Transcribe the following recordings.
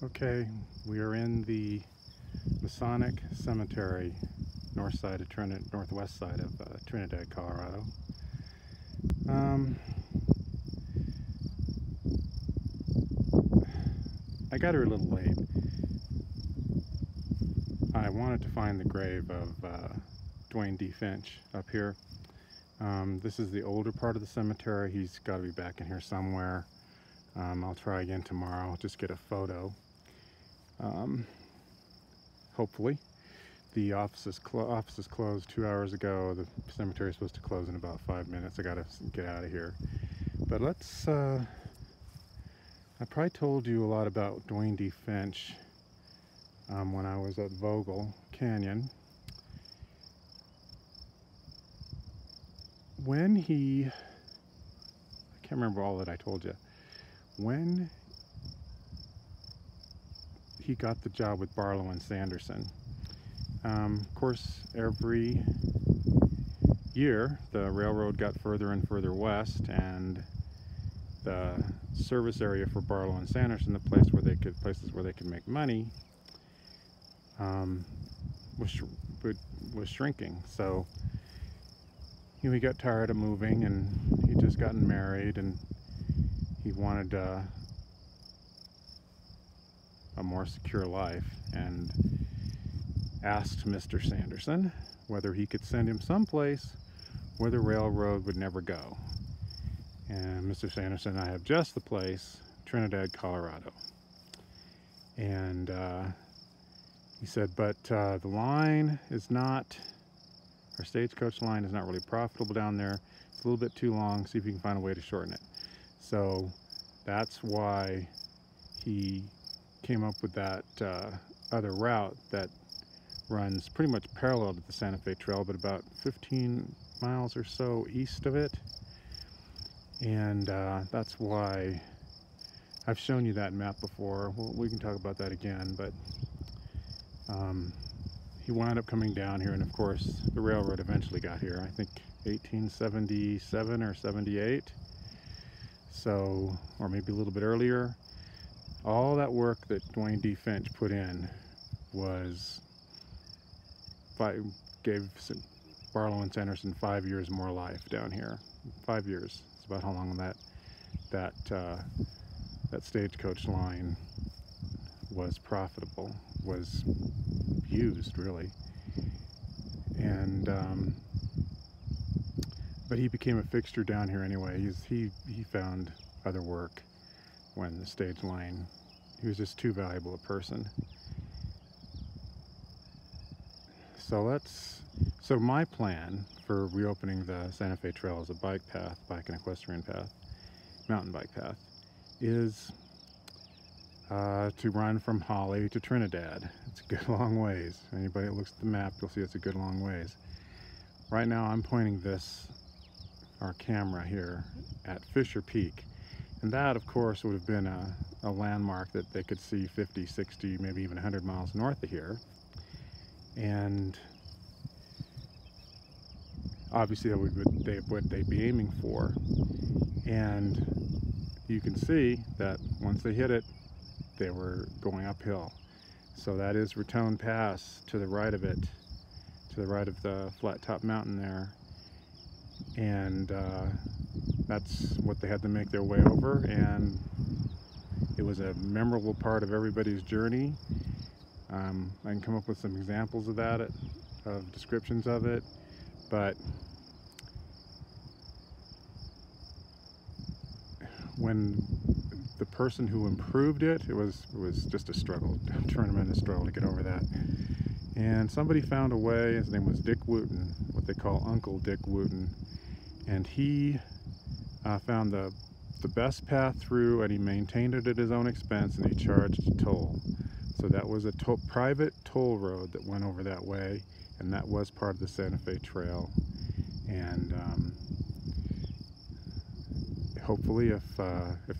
Okay, we are in the Masonic Cemetery, northwest side of Trinidad, Colorado. I got here a little late. I wanted to find the grave of Duane D. Finch up here. This is the older part of the cemetery. He's got to be back in here somewhere. I'll try again tomorrow, just get a photo. Hopefully. The office is closed 2 hours ago. The cemetery is supposed to close in about 5 minutes. I gotta get out of here. But let's, I probably told you a lot about Duane D. Finch when I was at Vogel Canyon. When I can't remember all that I told you. When he got the job with Barlow and Sanderson, of course, every year the railroad got further and further west, and the service area for Barlow and Sanderson, the places where they could make money, was shrinking. So he got tired of moving, and he'd just gotten married, and he wanted a more secure life, and asked Mr. Sanderson whether he could send him someplace where the railroad would never go. And Mr. Sanderson and I have just the place, Trinidad, Colorado. And he said, but the line is not, our stagecoach line is not really profitable down there. It's a little bit too long, see if you can find a way to shorten it. So that's why he came up with that other route that runs pretty much parallel to the Santa Fe Trail, but about 15 miles or so east of it. And that's why I've shown you that map before. Well, we can talk about that again, but he wound up coming down here, and of course the railroad eventually got here, I think 1877 or 78, so, or maybe a little bit earlier. All that work that Duane D. Finch put in gave Barlow and Sanderson 5 years more life down here. 5 years. It's about how long that stagecoach line was profitable, was used really. And but he became a fixture down here anyway. He found other work when the stage line, he was just too valuable a person. So my plan for reopening the Santa Fe Trail as a bike and equestrian path, mountain bike path, is to run from Holly to Trinidad. It's a good long ways. Anybody that looks at the map, you'll see it's a good long ways. Right now I'm pointing our camera here at Fisher Peak. And that, of course, would have been a landmark that they could see 50, 60, maybe even 100 miles north of here. And obviously that would they'd be aiming for. And you can see that once they hit it, they were going uphill. So that is Raton Pass to the right of it, to the right of the flat top mountain there. And that's what they had to make their way over, and it was a memorable part of everybody's journey. I can come up with some examples of that, of descriptions of it, but when the person who improved it, it was just a struggle, a tremendous struggle to get over that. And somebody found a way. His name was Dick Wooten, what they call Uncle Dick Wooten, and he found the best path through, and he maintained it at his own expense, and he charged a toll. So that was a private toll road that went over that way, and that was part of the Santa Fe Trail. And hopefully, if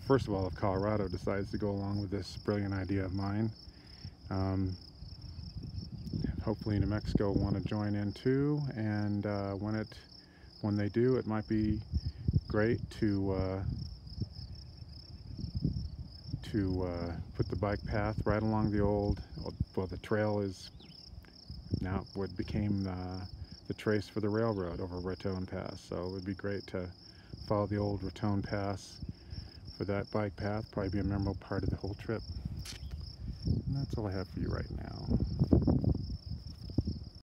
first of all, if Colorado decides to go along with this brilliant idea of mine, hopefully New Mexico will want to join in too. And when they do, it might be great to to put the bike path right along the old, well, the trail is now what became the trace for the railroad over Raton Pass. So it would be great to follow the old Raton Pass for that bike path. Probably be a memorable part of the whole trip. And that's all I have for you right now.